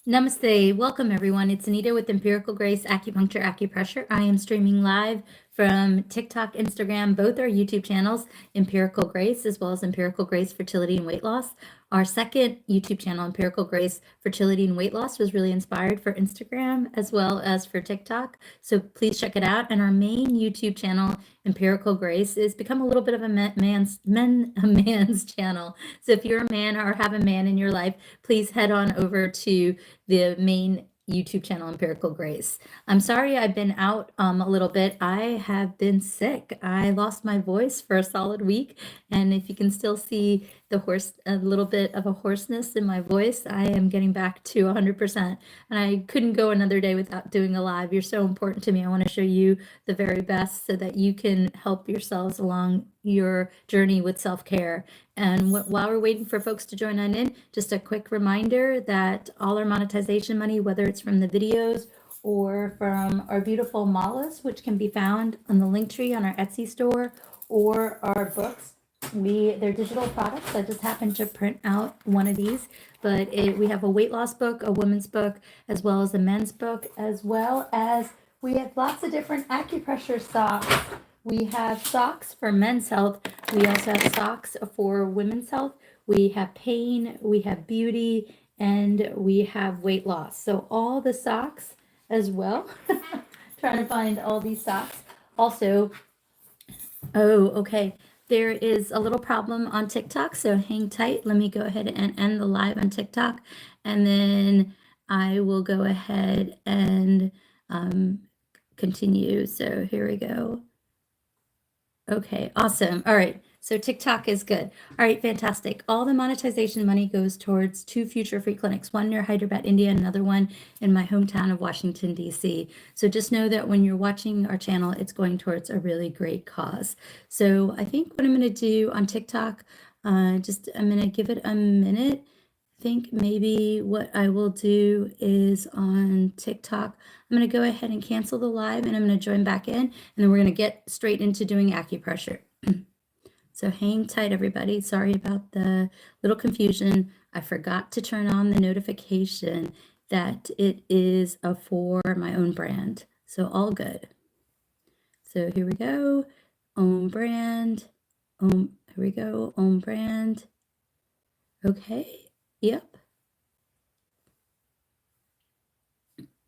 Namaste. Welcome, everyone. It's Anita with Empirical Grace Acupuncture Acupressure. I am streaming live from TikTok, Instagram, both our YouTube channels, Empirical Grace, as well as Empirical Grace Fertility and Weight Loss. Our second YouTube channel, Empirical Grace Fertility and Weight Loss, was really inspired for Instagram as well as for TikTok. So please check it out. And our main YouTube channel, Empirical Grace, has become a little bit of a man's channel. So if you're a man or have a man in your life, please head on over to the main YouTube channel, Empirical Grace. I'm sorry I've been out a little bit. I have been sick. I lost my voice for a solid week. And if you can still see a little bit of a hoarseness in my voice, I am getting back to 100%. And I couldn't go another day without doing a live. You're so important to me. I want to show you the very best so that you can help yourselves along your journey with self-care. And while we're waiting for folks to join on in, just a quick reminder that all our monetization money, whether it's from the videos or from our beautiful malas, which can be found on the link tree on our Etsy store, or our books, they're digital products. I just happened to print out one of these, but we have a weight loss book, a women's book, as well as a men's book, as well as we have lots of different acupressure socks. We have socks for men's health. We also have socks for women's health. We have pain, we have beauty, and we have weight loss. So all the socks as well. Trying to find all these socks. Also, okay. There is a little problem on TikTok, so hang tight. Let me go ahead and end the live on TikTok, and then I will go ahead and continue. So here we go. Okay, awesome. All right, so TikTok is good. All right, fantastic. All the monetization money goes towards 2 future free clinics, one near Hyderabad, India, another one in my hometown of Washington, D.C. So just know that when you're watching our channel, it's going towards a really great cause. So I think what I'm going to do on TikTok, I'm going to give it a minute. I think maybe what I will do is on TikTok, I'm going to go ahead and cancel the live and I'm going to join back in, and then we're going to get straight into doing acupressure. So hang tight, everybody. Sorry about the little confusion. I forgot to turn on the notification that it is for my own brand. So all good. So here we go. Own brand. Here we go. Own brand. Okay. Yep.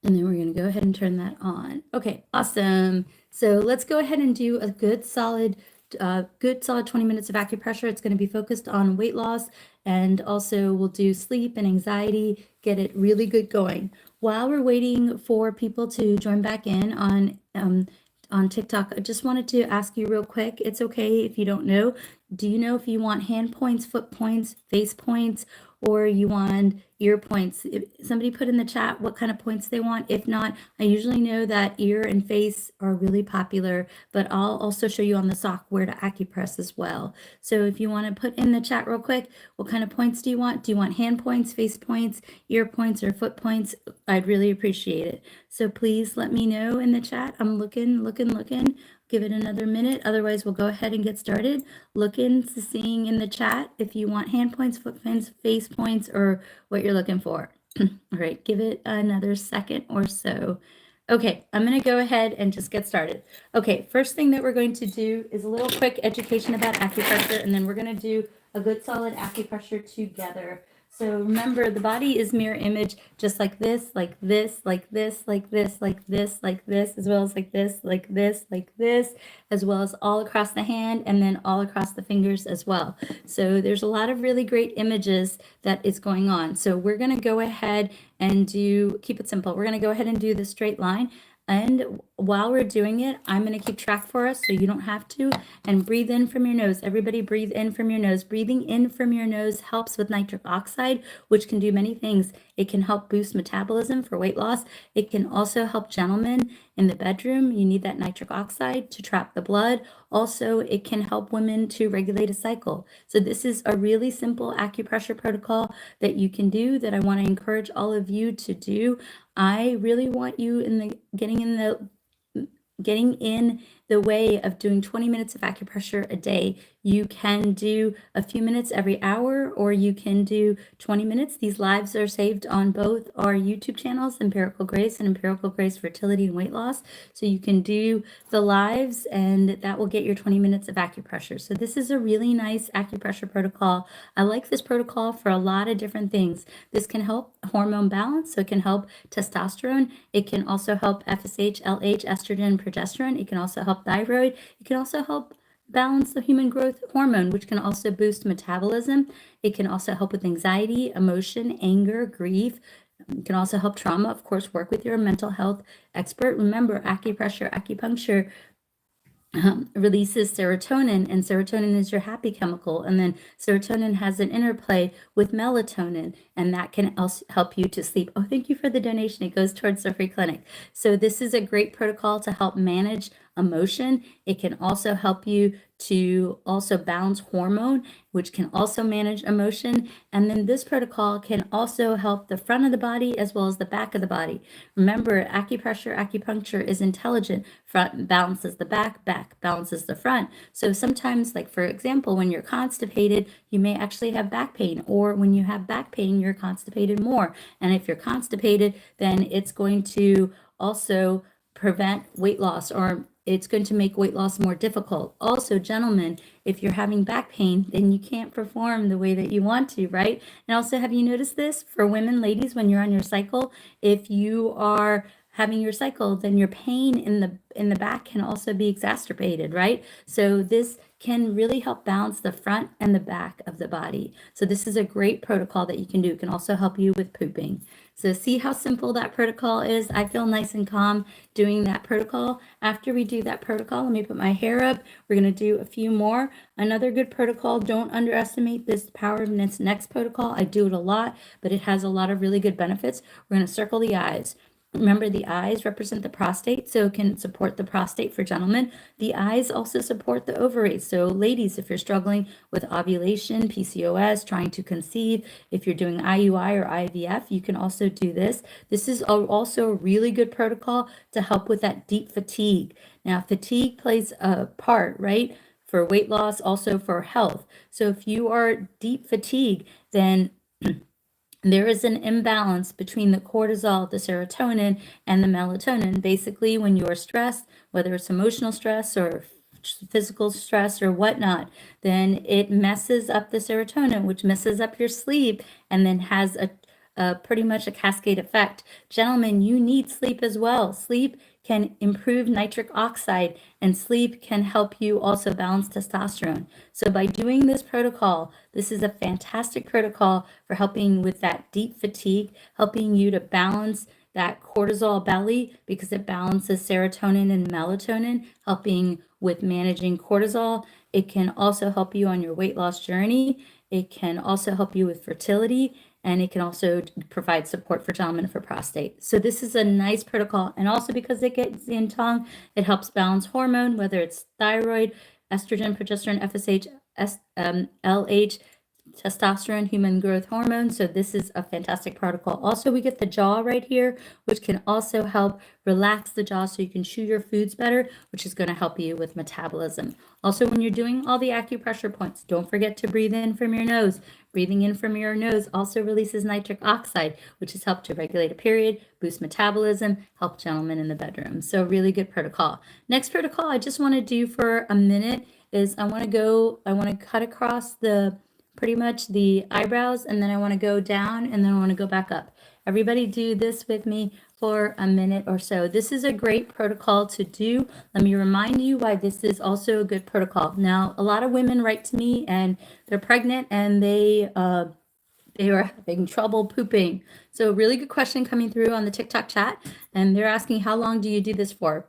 And then we're going to go ahead and turn that on. Okay, awesome. So let's go ahead and do a good solid 20 minutes of acupressure. It's going to be focused on weight loss, and also we'll do sleep and anxiety, get it really good going. While we're waiting for people to join back in on TikTok, I just wanted to ask you real quick. It's okay if you don't know. Do you know if you want hand points, foot points, face points, or you want ear points? If somebody put in the chat what kind of points they want. If not, I usually know that ear and face are really popular, but I'll also show you on the sock where to acupress as well. So if you want to put in the chat real quick, what kind of points do you want? Do you want hand points, face points, ear points, or foot points? I'd really appreciate it. So please let me know in the chat. I'm looking. Give it another minute. Otherwise, we'll go ahead and get started. Look into seeing in the chat if you want hand points, foot points, face points, or what you're looking for. All right, give it another second or so. Okay, I'm going to go ahead and just get started. Okay, first thing that we're going to do is a little quick education about acupressure, and then we're going to do a good solid acupressure together. So remember, the body is mirror image, just like this, like this, like this, like this, like this, like this, as well as like this, like this, like this, as well as all across the hand, and then all across the fingers as well. So there's a lot of really great images that is going on. So we're going to go ahead and keep it simple. We're going to go ahead and do the straight line. And while we're doing it, I'm going to keep track for us so you don't have to. And breathe in from your nose. Everybody breathe in from your nose. Breathing in from your nose helps with nitric oxide, which can do many things. It can help boost metabolism for weight loss. It can also help gentlemen in the bedroom. You need that nitric oxide to trap the blood. Also, it can help women to regulate a cycle. So this is a really simple acupressure protocol that you can do that I want to encourage all of you to do. I really want you getting in the way of doing 20 minutes of acupressure a day. You can do a few minutes every hour, or you can do 20 minutes. These lives are saved on both our YouTube channels, Empirical Grace and Empirical Grace Fertility and Weight Loss. So you can do the lives, and that will get your 20 minutes of acupressure. So this is a really nice acupressure protocol. I like this protocol for a lot of different things. This can help hormone balance, so it can help testosterone. It can also help FSH, LH, estrogen, progesterone. It can also help thyroid. It can also help balance the human growth hormone, which can also boost metabolism. It can also help with anxiety, emotion, anger, grief. It can also help trauma. Of course, work with your mental health expert. Remember, acupressure, acupuncture releases serotonin, and serotonin is your happy chemical. And then serotonin has an interplay with melatonin, and that can also help you to sleep. Oh, thank you for the donation. It goes towards the free clinic. So this is a great protocol to help manage emotion. It can also help you to also balance hormone, which can also manage emotion. And then this protocol can also help the front of the body as well as the back of the body. Remember, acupressure, acupuncture is intelligent. Front balances the back, back balances the front. So sometimes, like for example, when you're constipated, you may actually have back pain, or when you have back pain, you're constipated more. And if you're constipated, then it's going to also prevent weight loss, or it's going to make weight loss more difficult. Also, gentlemen, if you're having back pain, then you can't perform the way that you want to, right? And also, have you noticed this for women, ladies, when you're on your cycle? If you are having your cycle, then your pain in the back can also be exacerbated, right? So this can really help balance the front and the back of the body. So this is a great protocol that you can do. It can also help you with pooping. So see how simple that protocol is? I feel nice and calm doing that protocol. After we do that protocol, let me put my hair up. We're going to do a few more. Another good protocol, don't underestimate this power of next protocol. I do it a lot, but it has a lot of really good benefits. We're going to circle the eyes. Remember, the eyes represent the prostate, so it can support the prostate for gentlemen. The eyes also support the ovaries. So ladies, if you're struggling with ovulation, PCOS, trying to conceive, if you're doing IUI or IVF, you can also do this. This is also a really good protocol to help with that deep fatigue. Now, fatigue plays a part, right, for weight loss, also for health. So if you are deep fatigue, then there is an imbalance between the cortisol, the serotonin, and the melatonin. Basically, when you are stressed, whether it's emotional stress or physical stress or whatnot, then it messes up the serotonin, which messes up your sleep, and then has pretty much a cascade effect. Gentlemen, you need sleep as well. Sleep can improve nitric oxide, and sleep can help you also balance testosterone. So by doing this protocol, this is a fantastic protocol for helping with that deep fatigue, helping you to balance that cortisol belly because it balances serotonin and melatonin, helping with managing cortisol. It can also help you on your weight loss journey. It can also help you with fertility, and it can also provide support for gentlemen for prostate. So this is a nice protocol. And also because it gets in tongue, it helps balance hormone, whether it's thyroid, estrogen, progesterone, FSH, LH, testosterone, human growth hormone. So this is a fantastic protocol. Also, we get the jaw right here, which can also help relax the jaw so you can chew your foods better, which is going to help you with metabolism. Also, when you're doing all the acupressure points, don't forget to breathe in from your nose. Breathing in from your nose also releases nitric oxide, which has helped to regulate a period, boost metabolism, help gentlemen in the bedroom. So really good protocol. Next protocol I just want to do for a minute is I want to cut across pretty much the eyebrows, and then I want to go down, and then I want to go back up. Everybody do this with me for a minute or so. This is a great protocol to do. Let me remind you why this is also a good protocol. Now, a lot of women write to me and they're pregnant and they are having trouble pooping. So really good question coming through on the TikTok chat, and they're asking, how long do you do this for?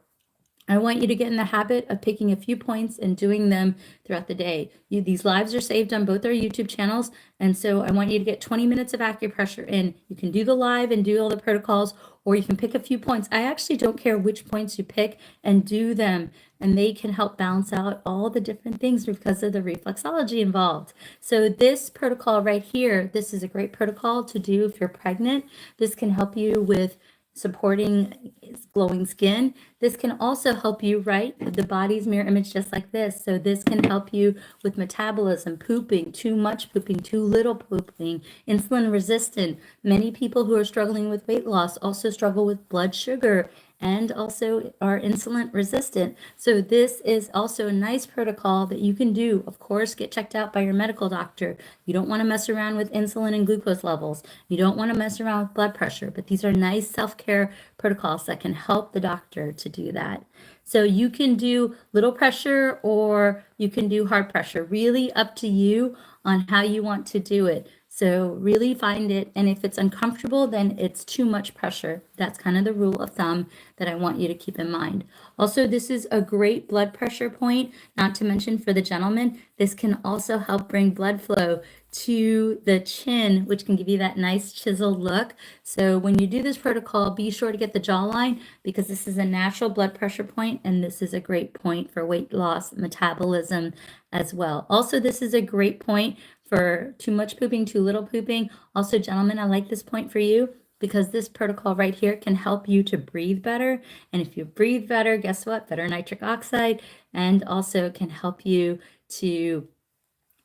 I want you to get in the habit of picking a few points and doing them throughout the day. These lives are saved on both our YouTube channels, and so I want you to get 20 minutes of acupressure in. You can do the live and do all the protocols, or you can pick a few points. I actually don't care which points you pick, and do them, and they can help balance out all the different things because of the reflexology involved. So this protocol right here, this is a great protocol to do if you're pregnant. This can help you with supporting glowing skin. This can also help you, right? The body's mirror image just like this. So this can help you with metabolism, pooping, too much pooping, too little pooping, insulin resistant. Many people who are struggling with weight loss also struggle with blood sugar and also are insulin resistant. So this is also a nice protocol that you can do. Of course, get checked out by your medical doctor. You don't want to mess around with insulin and glucose levels. You don't want to mess around with blood pressure, but these are nice self-care protocols that can help the doctor to do that. So you can do little pressure or you can do hard pressure, really up to you on how you want to do it. So really find it, and if it's uncomfortable, then it's too much pressure. That's kind of the rule of thumb that I want you to keep in mind. Also, this is a great blood pressure point, not to mention for the gentleman, this can also help bring blood flow to the chin, which can give you that nice chiseled look. So when you do this protocol, be sure to get the jawline because this is a natural blood pressure point, and this is a great point for weight loss, metabolism as well. Also, this is a great point for too much pooping, too little pooping. Also, gentlemen, I like this point for you because this protocol right here can help you to breathe better. And if you breathe better, guess what? Better nitric oxide, and also can help you to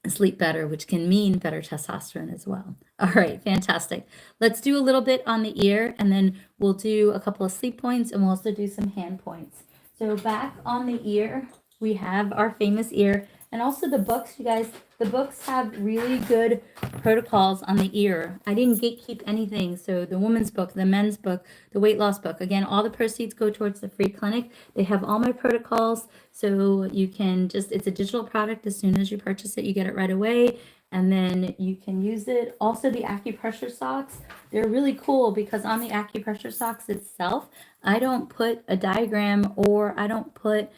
sleep better, which can mean better testosterone as well. All right, fantastic. Let's do a little bit on the ear, and then we'll do a couple of sleep points, and we'll also do some hand points. So back on the ear, we have our famous ear, and also the books, you guys. The books have really good protocols on the ear. I didn't gatekeep anything. So the woman's book, the men's book, the weight loss book, again, all the proceeds go towards the free clinic. They have all my protocols. So you can just, it's a digital product. As soon as you purchase it, you get it right away. And then you can use it. Also the acupressure socks, they're really cool because on the acupressure socks itself, I don't put a diagram or I don't put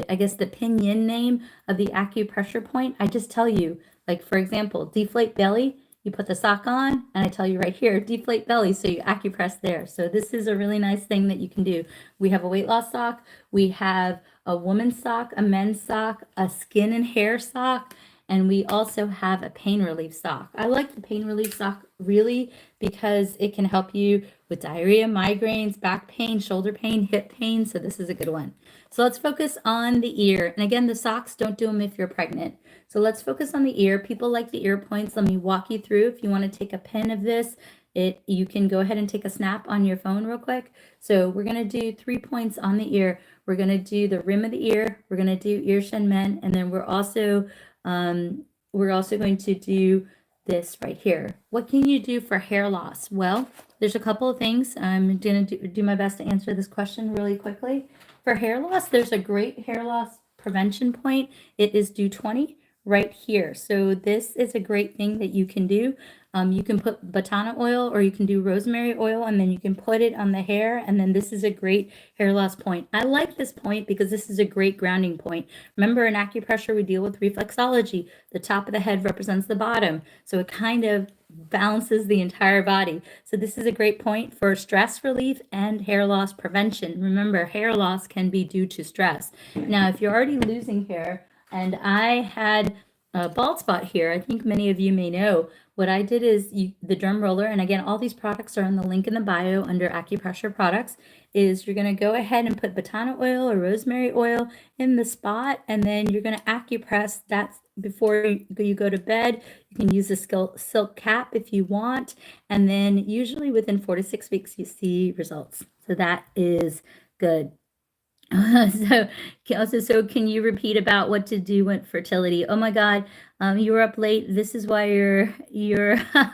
I guess the pinyin name of the acupressure point. I just tell you, like for example, deflate belly, you put the sock on, and I tell you right here, deflate belly, so you acupress there. So this is a really nice thing that you can do. We have a weight loss sock, we have a woman's sock, a men's sock, a skin and hair sock, and we also have a pain relief sock. I like the pain relief sock really because it can help you with diarrhea, migraines, back pain, shoulder pain, hip pain. So this is a good one. So let's focus on the ear. And again, the socks, don't do them if you're pregnant. So let's focus on the ear. People like the ear points. Let me walk you through. If you want to take a pen of this, you can go ahead and take a snap on your phone real quick. So we're going to do 3 points on the ear. We're going to do the rim of the ear. We're going to do ear shen men. And then we're also going to do this right here. What can you do for hair loss? Well, there's a couple of things. I'm going to do my best to answer this question really quickly. For hair loss, there's a great hair loss prevention point. It is due 20 right here. So this is a great thing that you can do. You can put batana oil or you can do rosemary oil, and then you can put it on the hair, and then this is a great hair loss point. I like this point because this is a great grounding point. Remember, in acupressure, we deal with reflexology. The top of the head represents the bottom, so it kind of balances the entire body. So this is a great point for stress relief and hair loss prevention. Remember, hair loss can be due to stress. Now, if you're already losing hair, and I had a bald spot here, I think many of you may know, what I did is the drum roller, and again, all these products are in the link in the bio under acupressure products, is you're going to go ahead and put batana oil or rosemary oil in the spot, and then you're going to acupress that before you go to bed. You can use a silk cap if you want, and then usually within 4 to 6 weeks you see results. So that is good. So can you repeat about what to do with fertility? Oh my God, you were up late. This is why you're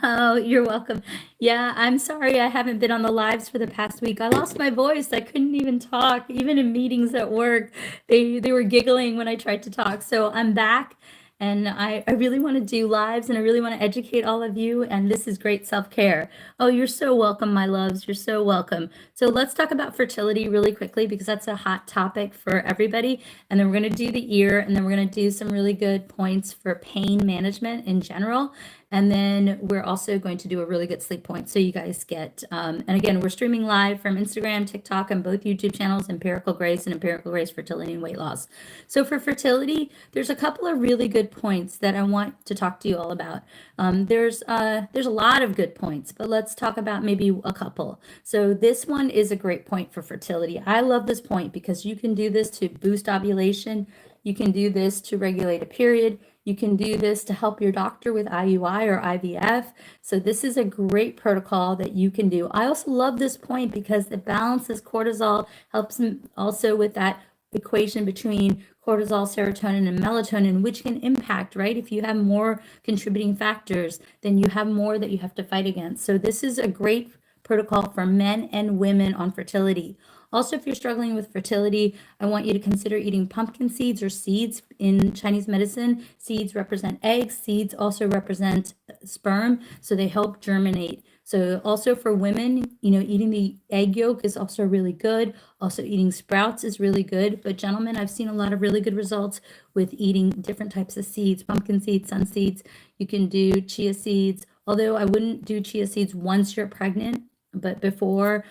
oh, you're welcome. Yeah, I'm sorry I haven't been on the lives for the past week. I lost my voice. I couldn't even talk, even in meetings at work. They were giggling when I tried to talk. So I'm back. And I really want to do lives, and I really want to educate all of you. And this is great self-care. Oh, you're so welcome, my loves. You're so welcome. So let's talk about fertility really quickly because that's a hot topic for everybody. And then we're going to do the ear, and then we're going to do some really good points for pain management in general. And then we're also going to do a really good sleep point. So you guys get, and again, we're streaming live from Instagram, TikTok, and both YouTube channels, Empirical Grace and Empirical Grace Fertility and Weight Loss. So for fertility, there's a couple of really good points that I want to talk to you all about. There's a lot of good points, but let's talk about maybe a couple. So this one is a great point for fertility. I love this point because you can do this to boost ovulation. You can do this to regulate a period. You can do this to help your doctor with IUI or IVF. So this is a great protocol that you can do. I also love this point because it balances cortisol, helps also with that equation between cortisol, serotonin, and melatonin, which can impact, right? If you have more contributing factors, then you have more that you have to fight against. So this is a great protocol for men and women on fertility. Also, if you're struggling with fertility, I want you to consider eating pumpkin seeds or seeds. In Chinese medicine, seeds represent eggs. Seeds also represent sperm, so they help germinate. So also for women, eating the egg yolk is also really good. Also eating sprouts is really good. But gentlemen, I've seen a lot of really good results with eating different types of seeds, pumpkin seeds, sun seeds. You can do chia seeds, although I wouldn't do chia seeds once you're pregnant, but before,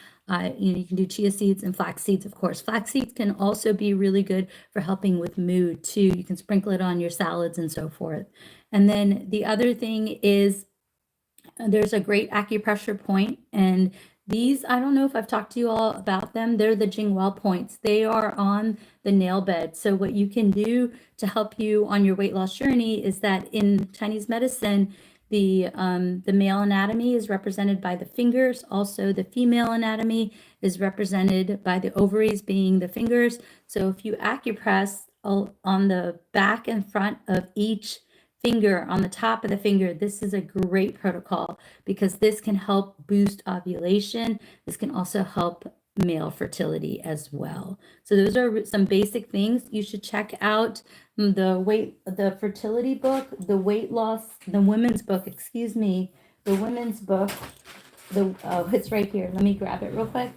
you can do chia seeds and flax seeds, of course. Flax seeds can also be really good for helping with mood too. You can sprinkle it on your salads and so forth. And then the other thing is there's a great acupressure point, and these, I don't know if I've talked to you all about them. They're the Jingwell points. They are on the nail bed. So what you can do to help you on your weight loss journey is that in Chinese medicine, the male anatomy is represented by the fingers. Also, the female anatomy is represented by the ovaries being the fingers. So if you acupress on the back and front of each finger, on the top of the finger, this is a great protocol because this can help boost ovulation. This can also help male fertility as well. So those are some basic things. You should check out the fertility book, the weight loss, the women's book, the women's book. It's right here. Let me grab it real quick.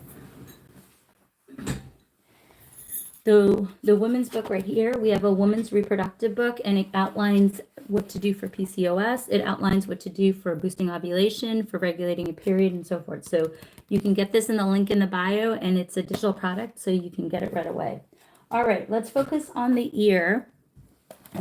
The women's book right here, we have a women's reproductive book, and it outlines what to do for PCOS. It outlines what to do for boosting ovulation, for regulating a period, and so forth. So you can get this in the link in the bio, and it's a digital product, so you can get it right away. All right, let's focus on the ear.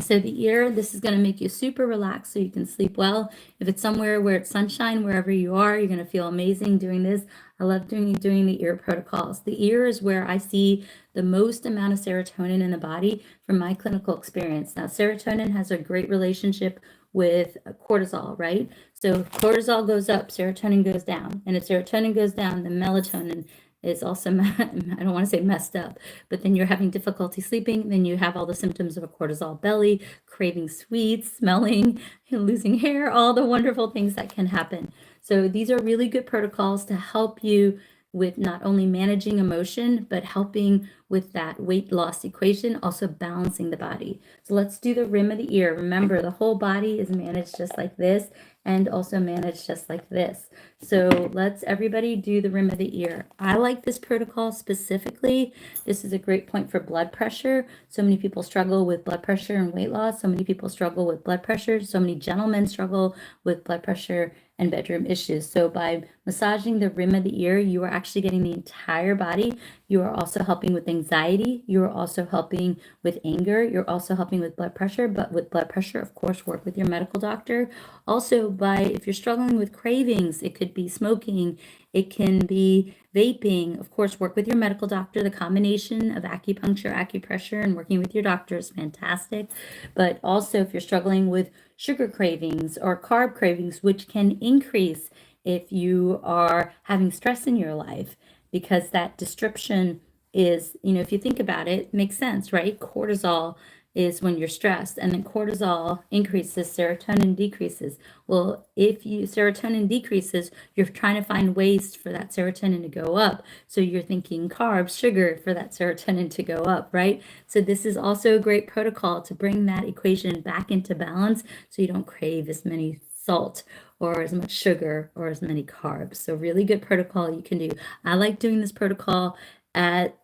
So the ear, this is going to make you super relaxed so you can sleep well. If it's somewhere where it's sunshine, wherever you are, you're going to feel amazing doing this. I love doing the ear protocols. The ear is where I see the most amount of serotonin in the body from my clinical experience. Now, serotonin has a great relationship with cortisol, right? So if cortisol goes up, serotonin goes down. And if serotonin goes down, the melatonin is also, I don't want to say messed up, but then you're having difficulty sleeping. Then you have all the symptoms of a cortisol belly, craving sweets, smelling, losing hair, all the wonderful things that can happen. So these are really good protocols to help you with not only managing emotion, but helping with that weight loss equation, also balancing the body. So let's do the rim of the ear. Remember, the whole body is managed just like this and also managed just like this. So let's everybody do the rim of the ear. I like this protocol specifically. This is a great point for blood pressure. So many people struggle with blood pressure and weight loss. So many people struggle with blood pressure. So many gentlemen struggle with blood pressure and bedroom issues. So by massaging the rim of the ear, you are actually getting the entire body. You are also helping with anxiety. You are also helping with anger. You're also helping with blood pressure, but with blood pressure, of course, work with your medical doctor. Also, if you're struggling with cravings, it could be smoking, it can be vaping, of course, work with your medical doctor. The combination of acupuncture, acupressure, and working with your doctor is fantastic. But also, if you're struggling with sugar cravings or carb cravings, which can increase if you are having stress in your life, because that description is, if you think about it, makes sense, right? Cortisol is when you're stressed, and then cortisol increases, serotonin decreases. Well, if serotonin decreases, you're trying to find ways for that serotonin to go up. So you're thinking carbs, sugar for that serotonin to go up, right? So this is also a great protocol to bring that equation back into balance so you don't crave as many salt or as much sugar or as many carbs. So really good protocol you can do. I like doing this protocol at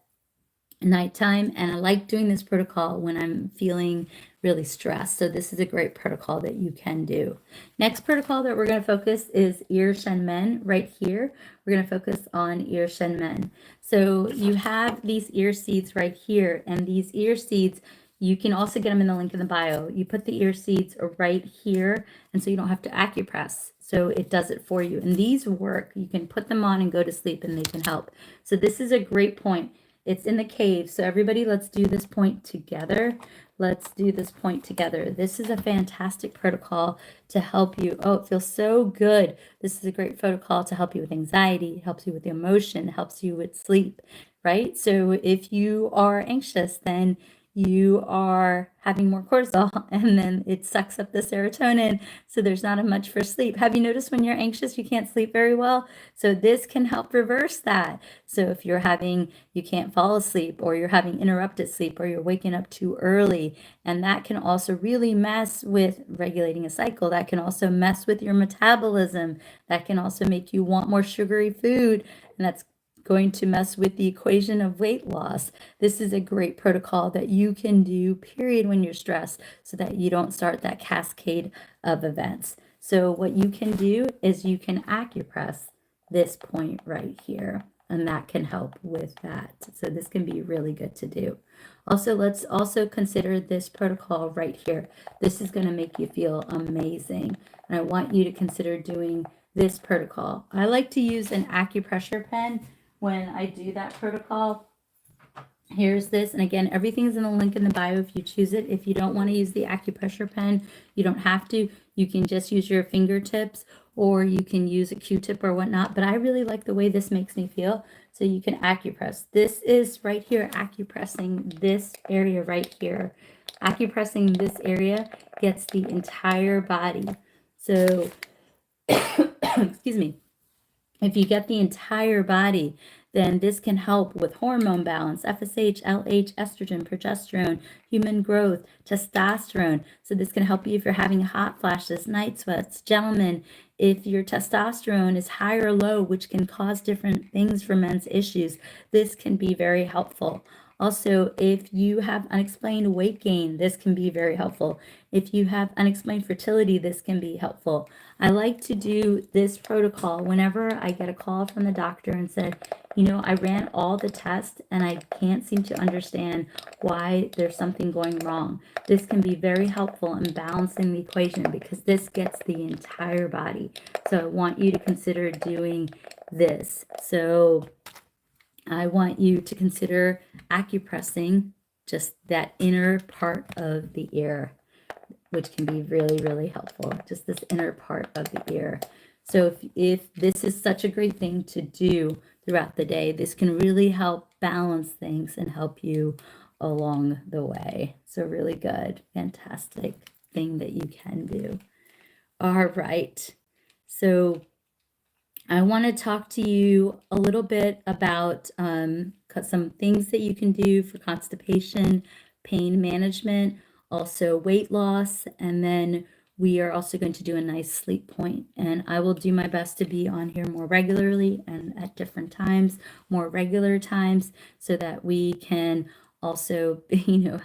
nighttime, and I like doing this protocol when I'm feeling really stressed. So this is a great protocol that you can do. Next protocol that we're going to focus is Erection right here. We're going to focus on Erection. So you have these ear seeds right here, and these ear seeds, you can also get them in the link in the bio. You put the ear seeds right here, and so you don't have to acupress. So it does it for you. And these work. You can put them on and go to sleep, and they can help. So this is a great point. It's in the cave. So everybody, let's do this point together. Let's do this point together. This is a fantastic protocol to help you. Oh, it feels so good. This is a great protocol to help you with anxiety, helps you with emotion, helps you with sleep, right? So if you are anxious, then you are having more cortisol, and then it sucks up the serotonin, so there's not as much for sleep. Have you noticed when you're anxious, you can't sleep very well? So this can help reverse that. So if you're you can't fall asleep, or you're having interrupted sleep, or you're waking up too early, and that can also really mess with regulating a cycle. That can also mess with your metabolism. That can also make you want more sugary food, and that's going to mess with the equation of weight loss. This is a great protocol that you can do, period, when you're stressed, so that you don't start that cascade of events. So what you can do is you can acupress this point right here, and that can help with that. So this can be really good to do. Also, let's also consider this protocol right here. This is going to make you feel amazing. And I want you to consider doing this protocol. I like to use an acupressure pen when I do that protocol. Here's this, and again, everything's in the link in the bio if you choose it. If you don't want to use the acupressure pen, you don't have to. You can just use your fingertips, or you can use a Q-tip or whatnot, but I really like the way this makes me feel. So you can acupress. This is right here, acupressing this area right here. Acupressing this area gets the entire body. So, excuse me. If you get the entire body, then this can help with hormone balance, FSH, LH, estrogen, progesterone, human growth, testosterone. So this can help you if you're having hot flashes, night sweats. Gentlemen, if your testosterone is high or low, which can cause different things for men's issues, this can be very helpful. Also, if you have unexplained weight gain, this can be very helpful. If you have unexplained fertility, this can be helpful. I like to do this protocol whenever I get a call from the doctor and said, you know, I ran all the tests and I can't seem to understand why there's something going wrong. This can be very helpful in balancing the equation, because this gets the entire body. So I want you to consider doing this. So I want you to consider acupressing just that inner part of the ear, which can be really, really helpful. Just this inner part of the ear. So if this is such a great thing to do throughout the day, this can really help balance things and help you along the way. So really good, fantastic thing that you can do. All right. So I want to talk to you a little bit about some things that you can do for constipation, pain management, also weight loss, and then we are also going to do a nice sleep point. And I will do my best to be on here more regularly and at different times, more regular times, so that we can also,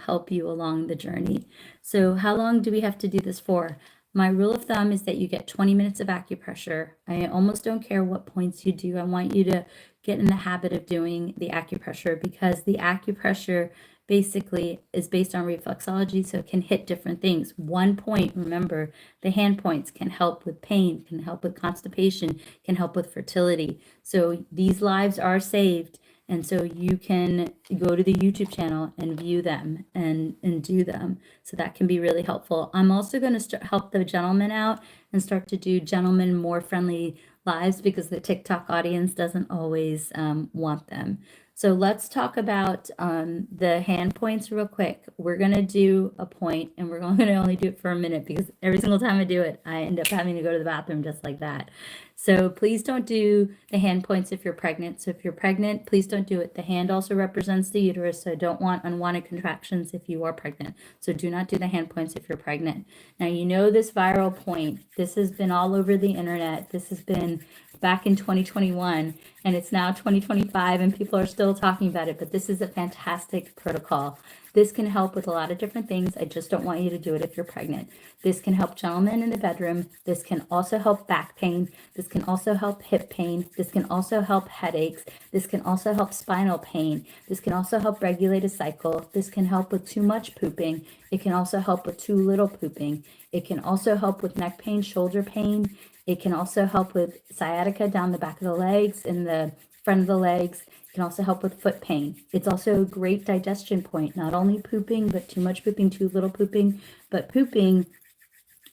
help you along the journey. So how long do we have to do this for? My rule of thumb is that you get 20 minutes of acupressure. I almost don't care what points you do. I want you to get in the habit of doing the acupressure, because the acupressure basically is based on reflexology, so it can hit different things. One point, remember, the hand points can help with pain, can help with constipation, can help with fertility. So these lives are saved. And so you can go to the YouTube channel and view them and do them. So that can be really helpful. I'm also going to help the gentlemen out and start to do gentlemen more friendly lives, because the TikTok audience doesn't always want them. So let's talk about the hand points real quick. We're going to do a point, and we're going to only do it for a minute, because every single time I do it, I end up having to go to the bathroom just like that. So please don't do the hand points if you're pregnant. So if you're pregnant, please don't do it. The hand also represents the uterus, so don't want unwanted contractions if you are pregnant. So do not do the hand points if you're pregnant. Now, you know this viral point. This has been all over the internet. This has been back in 2021, and it's now 2025, and people are still talking about it, but this is a fantastic protocol. This can help with a lot of different things. I just don't want you to do it if you're pregnant. This can help gentlemen in the bedroom. This can also help back pain. This can also help hip pain. This can also help headaches. This can also help spinal pain. This can also help regulate a cycle. This can help with too much pooping. It can also help with too little pooping. It can also help with neck pain, shoulder pain. It can also help with sciatica down the back of the legs and the front of the legs. It can also help with foot pain. It's also a great digestion point, not only pooping, but too much pooping, too little pooping, but pooping.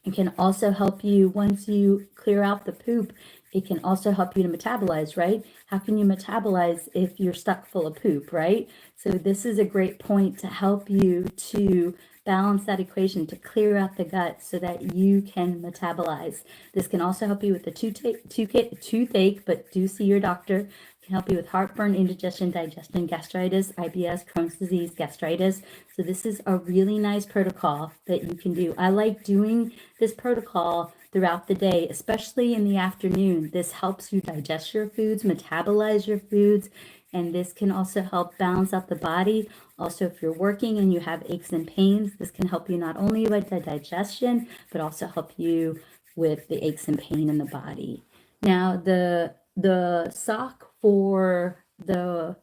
It can also help you, once you clear out the poop, it can also help you to metabolize, right? How can you metabolize if you're stuck full of poop, right? So this is a great point to help you to balance that equation, to clear out the gut so that you can metabolize. This can also help you with the toothache, but do see your doctor. It can help you with heartburn, indigestion, digestion, gastritis, IBS, Crohn's disease, gastritis. So this is a really nice protocol that you can do. I like doing this protocol throughout the day, especially in the afternoon. This helps you digest your foods, metabolize your foods, and this can also help balance out the body. Also, if you're working and you have aches and pains, this can help you not only with the digestion, but also help you with the aches and pain in the body. Now, the sock for the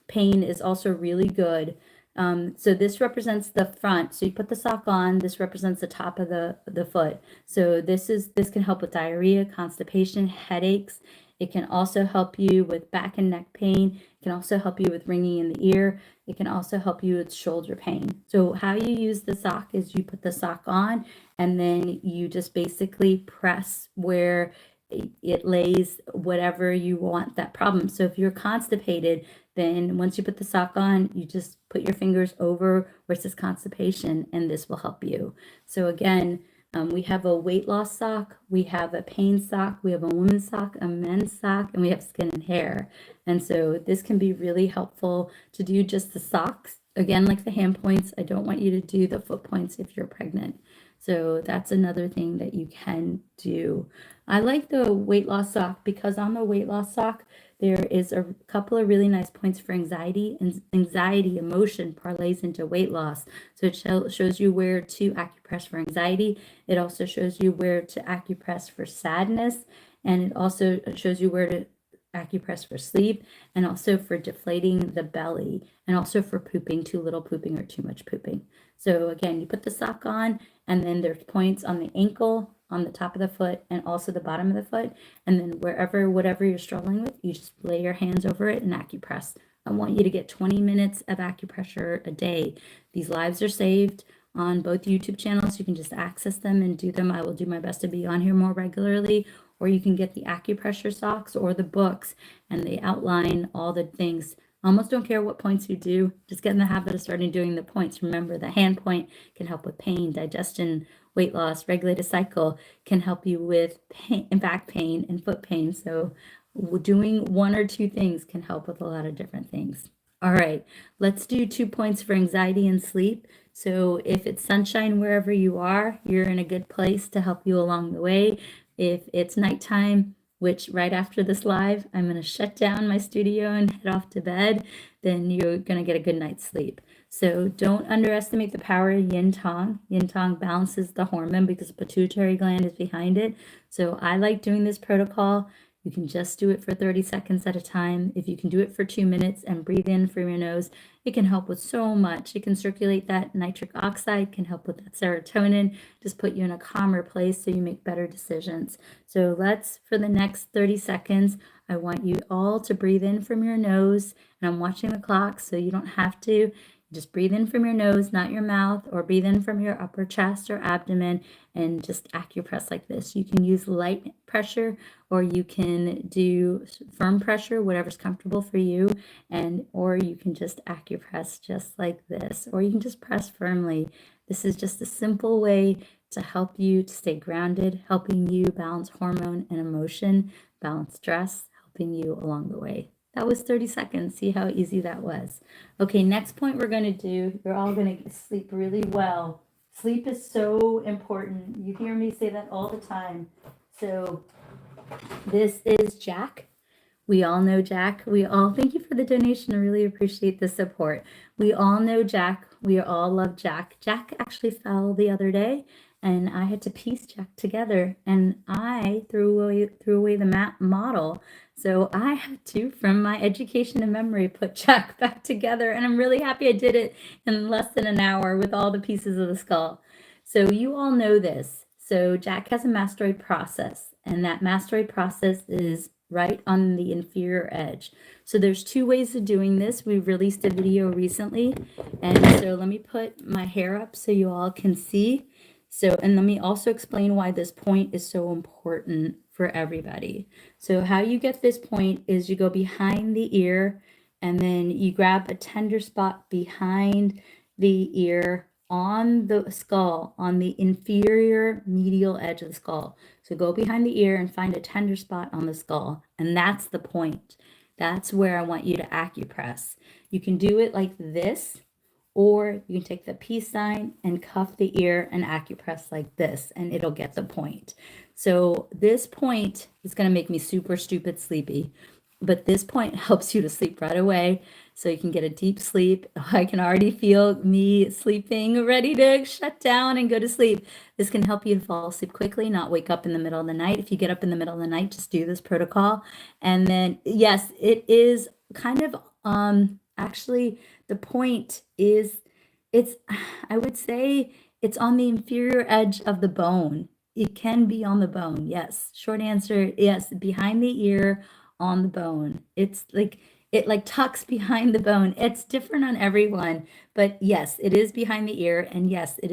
pain is also really good. So this represents the front. So you put the sock on, this represents the top of the foot. So this can help with diarrhea, constipation, headaches. It can also help you with back and neck pain. It can also help you with ringing in the ear. It can also help you with shoulder pain. So how you use the sock is you put the sock on and then you just basically press where it lays whatever you want that problem. So if you're constipated, then once you put the sock on, you just put your fingers over where it says constipation, and this will help you. So again, we have a weight loss sock, we have a pain sock, we have a women's sock, a men's sock, and we have skin and hair. And so this can be really helpful to do just the socks. Again, like the hand points, I don't want you to do the foot points if you're pregnant. So that's another thing that you can do. I like the weight loss sock because on the weight loss sock, there is a couple of really nice points for anxiety, and anxiety emotion parlays into weight loss. So it shows you where to acupress for anxiety. It also shows you where to acupress for sadness. And it also shows you where to acupress for sleep, and also for deflating the belly, and also for pooping, too little pooping or too much pooping. So again, you put the sock on, and then there's points on the ankle, on the top of the foot, and also the bottom of the foot. And then whatever you're struggling with, you just lay your hands over it and acupress. I want you to get 20 minutes of acupressure a day. These lives are saved on both YouTube channels. You can just access them and do them. I will do my best to be on here more regularly, or you can get the acupressure socks or the books, and they outline all the things. Almost don't care what points you do. Just get in the habit of starting doing the points. Remember, the hand point can help with pain, digestion, weight loss, regulate a cycle, can help you with pain, back pain and foot pain. So doing one or two things can help with a lot of different things. All right, let's do 2 points for anxiety and sleep. So if it's sunshine wherever you are, you're in a good place to help you along the way. If it's nighttime, which right after this live, I'm going to shut down my studio and head off to bed, then you're going to get a good night's sleep. So don't underestimate the power of yin tong. Yin tong balances the hormone because the pituitary gland is behind it. So I like doing this protocol. You can just do it for 30 seconds at a time. If you can do it for 2 minutes and breathe in from your nose, it can help with so much. It can circulate that nitric oxide, can help with that serotonin, just put you in a calmer place so you make better decisions. So let's, for the next 30 seconds, I want you all to breathe in from your nose, and I'm watching the clock so you don't have to. Just breathe in from your nose, not your mouth, or breathe in from your upper chest or abdomen, and just acupress like this. You can use light pressure, or you can do firm pressure, whatever's comfortable for you, or you can just acupress just like this, or you can just press firmly. This is just a simple way to help you to stay grounded, helping you balance hormone and emotion. balance stress, helping you along the way. That was 30 seconds. See how easy that was. Okay, next point we're going to do, you're all going to sleep really well. Sleep is so important. You hear me say that all the time. So this is Jack. We all know Jack. Thank you for the donation. I really appreciate the support. We all know Jack. We all love Jack. Jack actually fell the other day and I had to piece Jack together and I threw away the model. So I had to, from my education and memory, put Jack back together. And I'm really happy I did it in less than an hour with all the pieces of the skull. So you all know this. So Jack has a mastoid process, and that mastoid process is right on the inferior edge. So there's two ways of doing this. We released a video recently, and so let me put my hair up so you all can see. So, and let me also explain why this point is so important for everybody. So how you get this point is you go behind the ear, and then you grab a tender spot behind the ear on the skull, on the inferior medial edge of the skull. So go behind the ear and find a tender spot on the skull. And that's the point. That's where I want you to acupress. You can do it like this, or you can take the peace sign and cuff the ear and acupress like this, and it'll get the point. So this point is going to make me super stupid sleepy, but this point helps you to sleep right away so you can get a deep sleep. I can already feel me sleeping, ready to shut down and go to sleep. This can help you to fall asleep quickly, not wake up in the middle of the night. If you get up in the middle of the night, just do this protocol. And then, yes, it is kind of, actually, the point is, I would say it's on the inferior edge of the bone. It can be on the bone. Yes. Short answer, yes, behind the ear on the bone. It's like, it like tucks behind the bone. It's different on everyone, but yes, it is behind the ear, and yes, it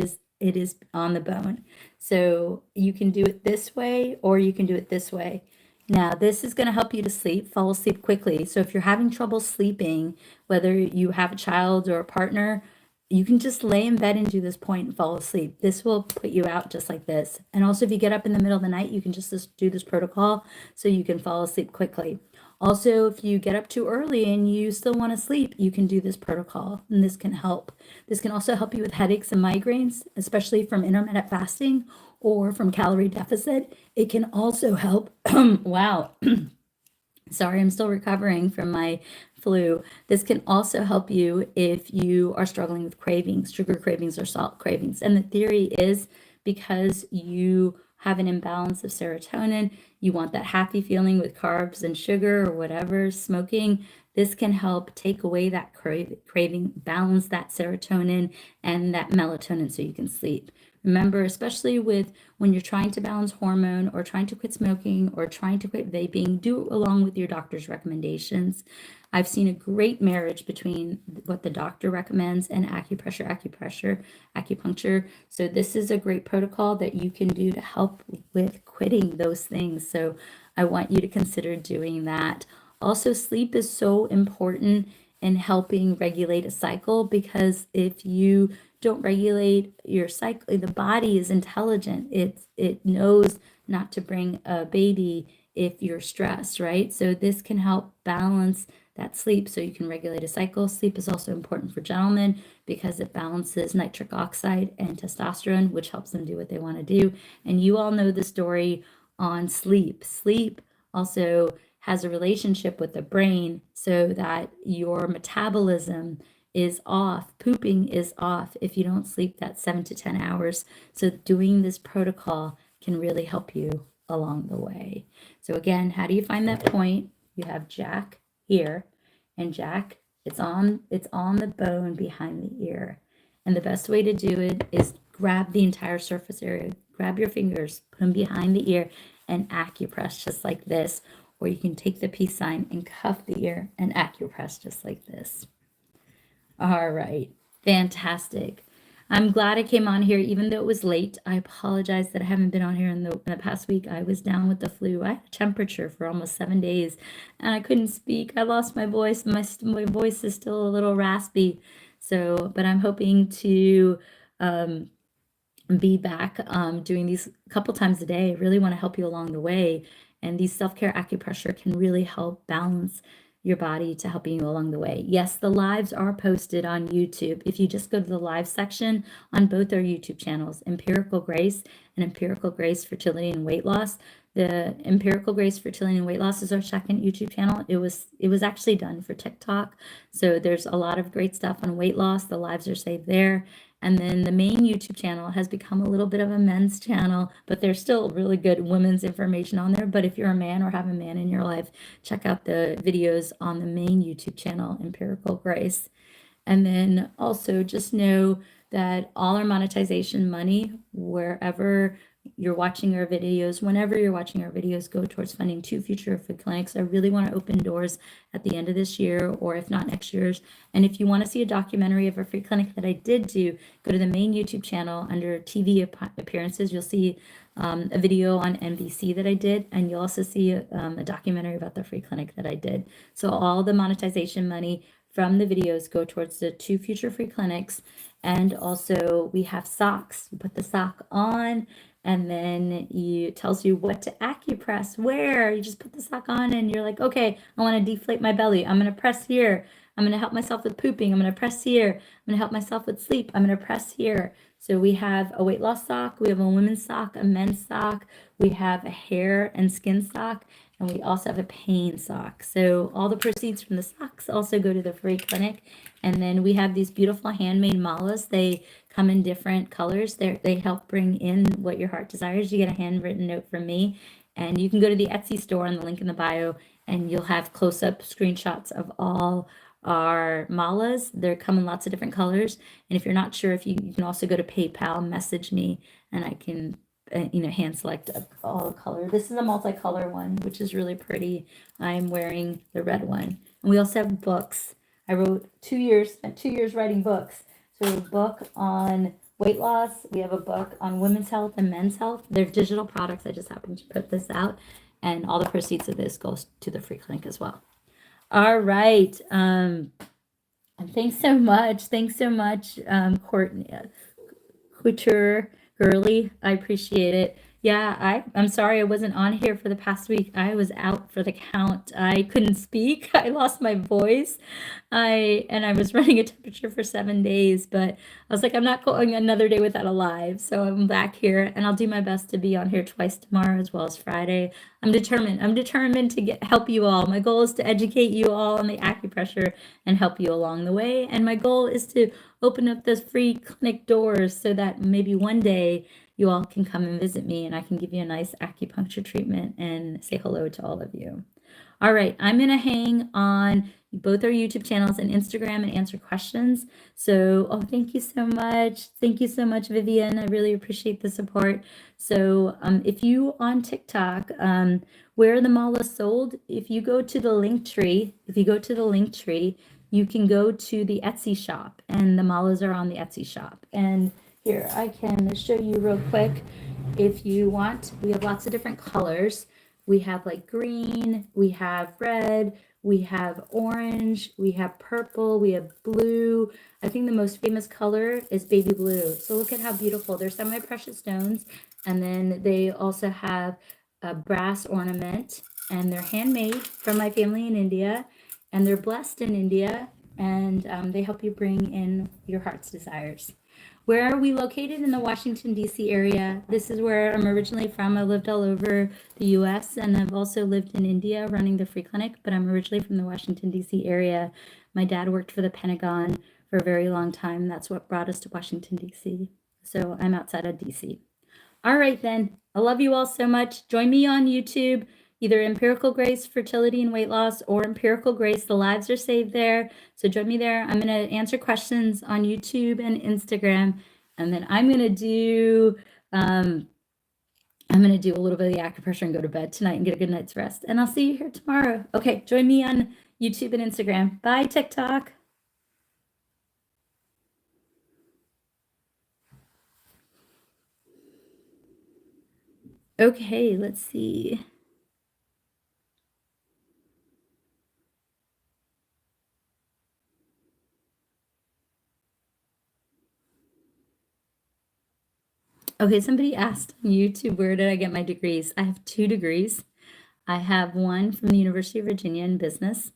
is on the bone. So you can do it this way, or you can do it this way. Now, this is going to help you to sleep, fall asleep quickly. So if you're having trouble sleeping, whether you have a child or a partner, you can just lay in bed and do this point and fall asleep. This will put you out just like this. And also, if you get up in the middle of the night, you can just do this protocol so you can fall asleep quickly. Also, if you get up too early and you still want to sleep, you can do this protocol, and this can help. This can also help you with headaches and migraines, especially from intermittent fasting or from calorie deficit. It can also help. Wow. Sorry, I'm still recovering from my flu. This can also help you if you are struggling with cravings, sugar cravings or salt cravings. And the theory is because you have an imbalance of serotonin, you want that happy feeling with carbs and sugar or whatever, smoking, this can help take away that craving, balance that serotonin and that melatonin so you can sleep. Remember, especially with when you're trying to balance hormone or trying to quit smoking or trying to quit vaping, do it along with your doctor's recommendations. I've seen a great marriage between what the doctor recommends and acupuncture. So this is a great protocol that you can do to help with quitting those things. So I want you to consider doing that. Also, sleep is so important in helping regulate a cycle, because if you don't regulate your cycle, the body is intelligent. It knows not to bring a baby if you're stressed, right? So this can help balance that sleep so you can regulate a cycle. Sleep is also important for gentlemen because it balances nitric oxide and testosterone, which helps them do what they want to do. And you all know the story on sleep. Sleep also has a relationship with the brain so that your metabolism is off, pooping is off if you don't sleep that 7 to 10 hours. So doing this protocol can really help you along the way. So again, how do you find that point? You have Jack here, and Jack, it's on the bone behind the ear. And the best way to do it is grab the entire surface area, grab your fingers, put them behind the ear, and acupress just like this. Or you can take the peace sign and cuff the ear and acupress just like this. All right, fantastic. I'm glad I came on here, even though it was late. I apologize that I haven't been on here in the past week. I was down with the flu. I had a temperature for almost 7 days, and I couldn't speak. I lost my voice. My voice is still a little raspy. So, but I'm hoping to be back doing these a couple times a day. I really want to help you along the way. And these self-care acupressure can really help balance your body to helping you along the way. Yes, the lives are posted on YouTube. If you just go to the live section on both our YouTube channels, Empirical Grace and Empirical Grace Fertility and Weight Loss. The Empirical Grace Fertility and Weight Loss is our second YouTube channel. It was actually done for TikTok. So there's a lot of great stuff on weight loss. The lives are saved there. And then the main YouTube channel has become a little bit of a men's channel, but there's still really good women's information on there. But if you're a man or have a man in your life, check out the videos on the main YouTube channel, Empirical Grace. And then also just know that all our monetization money, wherever you're watching our videos, whenever you're watching our videos, go towards funding 2 future food clinics. I really want to open doors at the end of this year, or if not next year's. And if you want to see a documentary of a free clinic that I did do, go to the main YouTube channel under TV appearances. You'll see a video on NBC that I did, and you'll also see a documentary about the free clinic that I did. So all the monetization money from the videos go towards the 2 future free clinics. And also we have socks. You put the sock on, and then it tells you what to acupress where. You just put the sock on and you're like, okay, I want to deflate my belly. I'm going to press here. I'm going to help myself with pooping. I'm going to press here. I'm going to help myself with sleep. I'm going to press here. So we have a weight loss sock. We have a women's sock, a men's sock. We have a hair and skin sock. And we also have a pain sock. So all the proceeds from the socks also go to the free clinic. And then we have these beautiful handmade malas. They come in different colors. They help bring in what your heart desires. You get a handwritten note from me. And you can go to the Etsy store on the link in the bio, and you'll have close-up screenshots of all our malas. They come in lots of different colors. And if you're not sure, if you can also go to PayPal, message me, and I can hand select all the color. This is a multicolor one, which is really pretty. I'm wearing the red one. And we also have books. I wrote 2 years, spent 2 years writing books. So we have a book on weight loss. We have a book on women's health and men's health. They're digital products. I just happened to put this out. And all the proceeds of this goes to the free clinic as well. All right. And thanks so much. Thanks so much, Courtney. Couture Girly, I appreciate it. Yeah, I'm sorry I wasn't on here for the past week. I was out for the count. I couldn't speak. I lost my voice. I was running a temperature for 7 days, but I was like, I'm not going another day without a live. So I'm back here, and I'll do my best to be on here twice tomorrow as well as Friday. I'm determined. I'm determined to help you all. My goal is to educate you all on the acupressure and help you along the way. And my goal is to open up those free clinic doors so that maybe one day you all can come and visit me, and I can give you a nice acupuncture treatment and say hello to all of you. All right, I'm going to hang on both our YouTube channels and Instagram and answer questions. So, thank you so much. Thank you so much, Vivian. I really appreciate the support. So, if you on TikTok, where the mala sold, if you go to the link tree, you can go to the Etsy shop, and the malas are on the Etsy shop. And here, I can show you real quick if you want. We have lots of different colors. We have like green, we have red, we have orange, we have purple, we have blue. I think the most famous color is baby blue. So look at how beautiful. They're semi-precious stones. And then they also have a brass ornament, and they're handmade from my family in India, and they're blessed in India, and they help you bring in your heart's desires. Where are we located? In the Washington, D.C. area. This is where I'm originally from. I lived all over the U.S., and I've also lived in India running the free clinic, but I'm originally from the Washington, D.C. area. My dad worked for the Pentagon for a very long time. That's what brought us to Washington, D.C. So I'm outside of D.C. All right, then. I love you all so much. Join me on YouTube, either Empirical Grace Fertility and Weight Loss or Empirical Grace. The lives are saved there. So join me there. I'm going to answer questions on YouTube and Instagram. And then I'm going to do a little bit of the acupressure and go to bed tonight and get a good night's rest. And I'll see you here tomorrow. Okay, join me on YouTube and Instagram. Bye, TikTok. Okay, let's see. Okay, somebody asked on YouTube, where did I get my degrees? I have 2 degrees. I have one from the University of Virginia in business,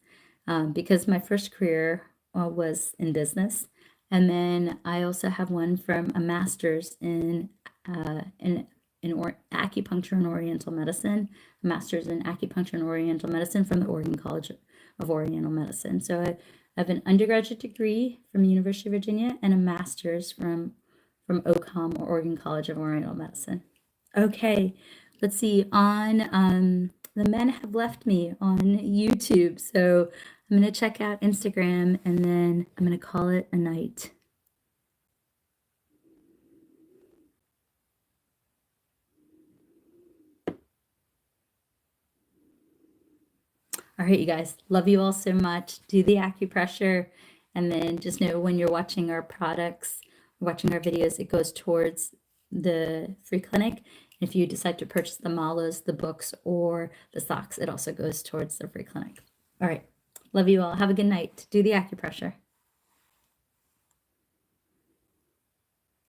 because my first career was in business. And then I also have one from a master's in acupuncture and oriental medicine, a master's in acupuncture and oriental medicine from the Oregon College of Oriental Medicine. So I have an undergraduate degree from the University of Virginia and a master's from OCOM, or Oregon College of Oriental Medicine. Okay, let's see. The men have left me on YouTube, so I'm going to check out Instagram, and then I'm going to call it a night. All right, you guys, love you all so much. Do the acupressure, and then just know when you're watching our products, watching our videos, it goes towards the free clinic. If you decide to purchase the malas, the books, or the socks, it also goes towards the free clinic. All right, love you all. Have a good night. Do the acupressure.